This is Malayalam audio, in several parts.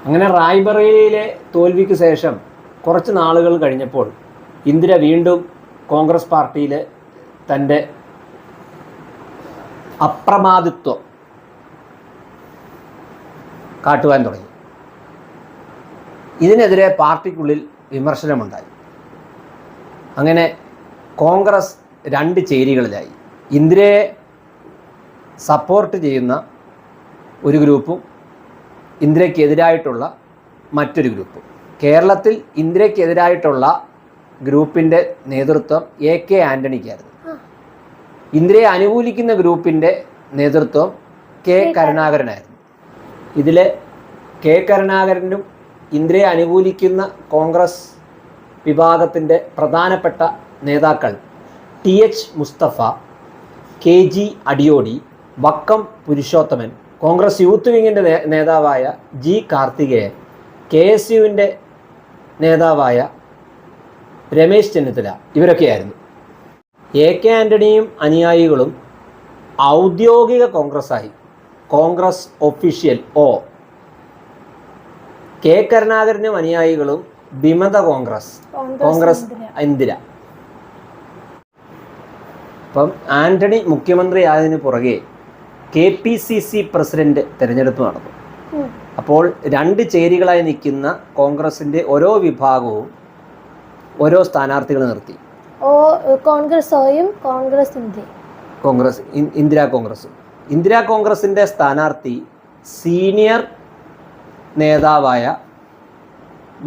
അങ്ങനെ റായ്ബറേലിയിലെ തോൽവിക്ക് ശേഷം കുറച്ച് നാളുകൾ കഴിഞ്ഞപ്പോൾ ഇന്ദിര വീണ്ടും കോൺഗ്രസ് പാർട്ടിയിൽ തൻ്റെ അപ്രമാദിത്വം കാട്ടുവാൻ തുടങ്ങി. ഇതിനെതിരെ പാർട്ടിക്കുള്ളിൽ വിമർശനമുണ്ടായി. അങ്ങനെ കോൺഗ്രസ് രണ്ട് ചേരികളിലായി. ഇന്ദിരയെ സപ്പോർട്ട് ചെയ്യുന്ന ഒരു ഗ്രൂപ്പും ഇന്ദിരയ്ക്കെതിരായിട്ടുള്ള മറ്റൊരു ഗ്രൂപ്പും. കേരളത്തിൽ ഇന്ദിരയ്ക്കെതിരായിട്ടുള്ള ഗ്രൂപ്പിൻ്റെ നേതൃത്വം AK ആൻ്റണിക്കായിരുന്നു. ഇന്ദിരയെ അനുകൂലിക്കുന്ന ഗ്രൂപ്പിൻ്റെ നേതൃത്വം K കരുണാകരനായിരുന്നു. ഇതിൽ K കരുണാകരനും ഇന്ദിരയെ അനുകൂലിക്കുന്ന കോൺഗ്രസ് വിഭാഗത്തിൻ്റെ പ്രധാനപ്പെട്ട നേതാക്കൾ TH Mustafa, KG Adiyodi, Vakkom Purushothaman, Congress youth വിങ്ങിൻ്റെ നേതാവായ G കാർത്തികേയൻ, KSUവിൻ്റെ നേതാവായ രമേശ് ചെന്നിത്തല, ഇവരൊക്കെയായിരുന്നു. AK ആൻ്റണിയും അനുയായികളും ഔദ്യോഗിക കോൺഗ്രസ്സായി, കോൺഗ്രസ് ഒഫീഷ്യൽ O. K കരുണാകരനും അനുയായികളും വിമത കോൺഗ്രസ്, കോൺഗ്രസ് ഇന്ദിര. അപ്പം ആൻ്റണി മുഖ്യമന്ത്രിയായതിനു പുറകെ KPCC പ്രസിഡന്റ് തിരഞ്ഞെടുപ്പ് നടന്നു. അപ്പോൾ രണ്ട് ചേരികളായി നിൽക്കുന്ന കോൺഗ്രസിൻ്റെ ഓരോ വിഭാഗവും ഓരോ സ്ഥാനാർത്ഥികൾ നിർത്തി. ഇന്ദിരാ കോൺഗ്രസിൻ്റെ സ്ഥാനാർത്ഥി സീനിയർ നേതാവായ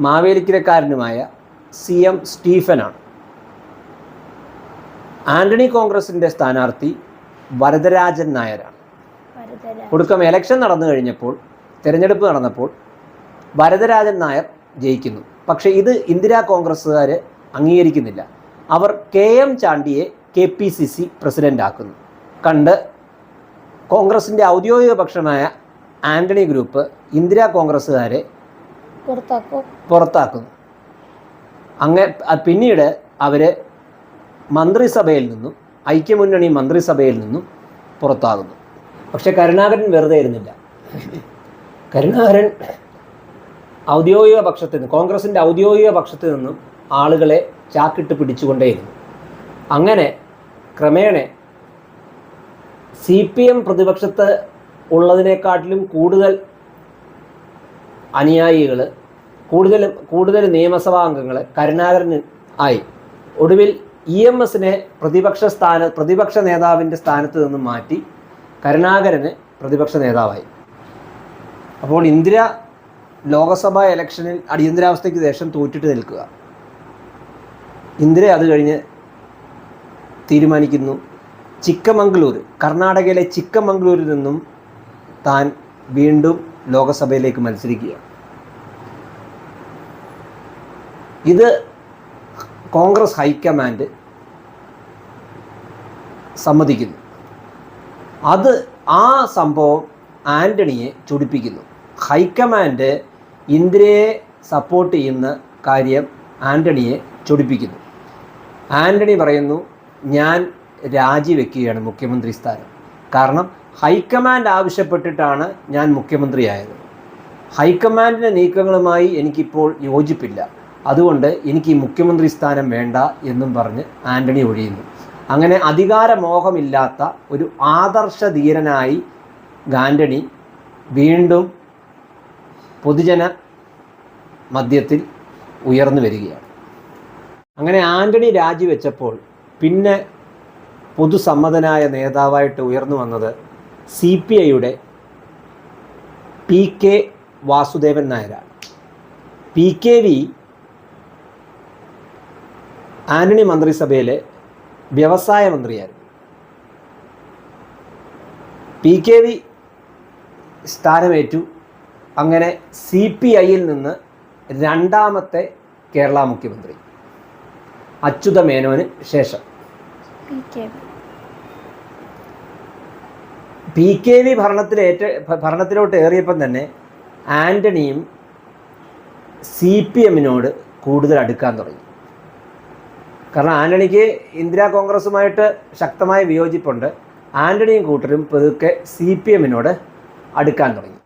മാവേലിക്കരക്കാരനുമായ CM സ്റ്റീഫനാണ്. ആൻ്റണി കോൺഗ്രസിൻ്റെ സ്ഥാനാർത്ഥി വരദരാജൻ നായരാണ്. ഒടുക്കം ഇലക്ഷൻ നടന്നു കഴിഞ്ഞപ്പോൾ, തിരഞ്ഞെടുപ്പ് നടന്നപ്പോൾ വരദരാജൻ നായർ ജയിക്കുന്നു. പക്ഷേ ഇത് ഇന്ദിരാ കോൺഗ്രസ്സുകാർ അംഗീകരിക്കുന്നില്ല. അവർ KM ചാണ്ടിയെ KPCC പ്രസിഡൻ്റ് ആക്കുന്നു. കണ്ട് കോൺഗ്രസിൻ്റെ ഔദ്യോഗിക പക്ഷമായ ആൻ്റണി ഗ്രൂപ്പ് ഇന്ദിരാ കോൺഗ്രസ്സുകാരെ പുറത്താക്കുന്നു. പിന്നീട് അവർ മന്ത്രിസഭയിൽ നിന്നും, ഐക്യമുന്നണി മന്ത്രിസഭയിൽ നിന്നും പുറത്താകുന്നു. പക്ഷെ കരുണാകരൻ വെറുതെ ഇരുന്നില്ല. കരുണാകരൻ ഔദ്യോഗിക പക്ഷത്ത് നിന്ന്, കോൺഗ്രസിൻ്റെ ഔദ്യോഗിക പക്ഷത്ത് നിന്നും ആളുകളെ ചാക്കിട്ട് പിടിച്ചുകൊണ്ടേയിരുന്നു. അങ്ങനെ ക്രമേണ CPM പ്രതിപക്ഷത്ത് ഉള്ളതിനേക്കാട്ടിലും കൂടുതൽ അനുയായികൾ, കൂടുതൽ നിയമസഭാ അംഗങ്ങൾ കരുണാകരന് ആയി. ഒടുവിൽ EMSനെ പ്രതിപക്ഷ നേതാവിൻ്റെ സ്ഥാനത്ത് നിന്നും മാറ്റി കരുണാകരന് പ്രതിപക്ഷ നേതാവായി. അപ്പോൾ ഇന്ദിര ലോക്സഭാ ഇലക്ഷനിൽ അടിയന്തരാവസ്ഥയ്ക്ക് ശേഷം തോറ്റിട്ട് നിൽക്കുക. ഇന്ദിര അത് കഴിഞ്ഞ് തീരുമാനിക്കുന്നു ചിക്കമംഗളൂർ, കർണാടകയിലെ ചിക്കമംഗളൂരിൽ നിന്നും താൻ വീണ്ടും ലോക്സഭയിലേക്ക് മത്സരിക്കുക. ഇത് കോൺഗ്രസ് ഹൈക്കമാൻഡ് സമ്മതിക്കുന്നു. ആ സംഭവം ആൻ്റണിയെ ചൊടിപ്പിക്കുന്നു. ഹൈക്കമാൻഡ് ഇന്ദിരയെ സപ്പോർട്ട് ചെയ്യുന്ന കാര്യം ആൻ്റണിയെ ചൊടിപ്പിക്കുന്നു. ആൻ്റണി പറയുന്നു, ഞാൻ രാജിവെക്കുകയാണ് മുഖ്യമന്ത്രി സ്ഥാനം. കാരണം ഹൈക്കമാൻഡ് ആവശ്യപ്പെട്ടിട്ടാണ് ഞാൻ മുഖ്യമന്ത്രിയായത്. ഹൈക്കമാൻഡിൻ്റെ നീക്കങ്ങളുമായി എനിക്കിപ്പോൾ യോജിപ്പില്ല, അതുകൊണ്ട് എനിക്ക് ഈ മുഖ്യമന്ത്രി സ്ഥാനം വേണ്ട എന്നും പറഞ്ഞ് ആൻ്റണി ഒഴിയുന്നു. അങ്ങനെ അധികാരമോഹമില്ലാത്ത ഒരു ആദർശധീരനായി ആൻ്റണി വീണ്ടും പൊതുജന മധ്യത്തിൽ ഉയർന്നു വരികയാണ്. അങ്ങനെ ആൻ്റണി രാജിവെച്ചപ്പോൾ പിന്നെ പൊതുസമ്മതനായ നേതാവായിട്ട് ഉയർന്നു വന്നത് CPIയുടെ PK വാസുദേവൻ നായരാണ്. PKV ആൻ്റണി മന്ത്രിസഭയിലെ വ്യവസായ മന്ത്രിയായിരുന്നു. PKV സ്ഥാനമേറ്റു. അങ്ങനെ CPIയിൽ നിന്ന് രണ്ടാമത്തെ കേരള മുഖ്യമന്ത്രി അച്യുത മേനോന് ശേഷം PKV ഭരണത്തിലോട്ട് ഏറിയപ്പം തന്നെ ആൻ്റണിയും CPMനോട് കൂടുതൽ അടുക്കാൻ തുടങ്ങി. കാരണം ആൻ്റണിക്ക് ഇന്ദിരാ കോൺഗ്രസുമായിട്ട് ശക്തമായ വിയോജിപ്പുണ്ട്. ആൻ്റണിയും കൂട്ടരും പതുക്കെ CPMനോട് അടുക്കാൻ തുടങ്ങി.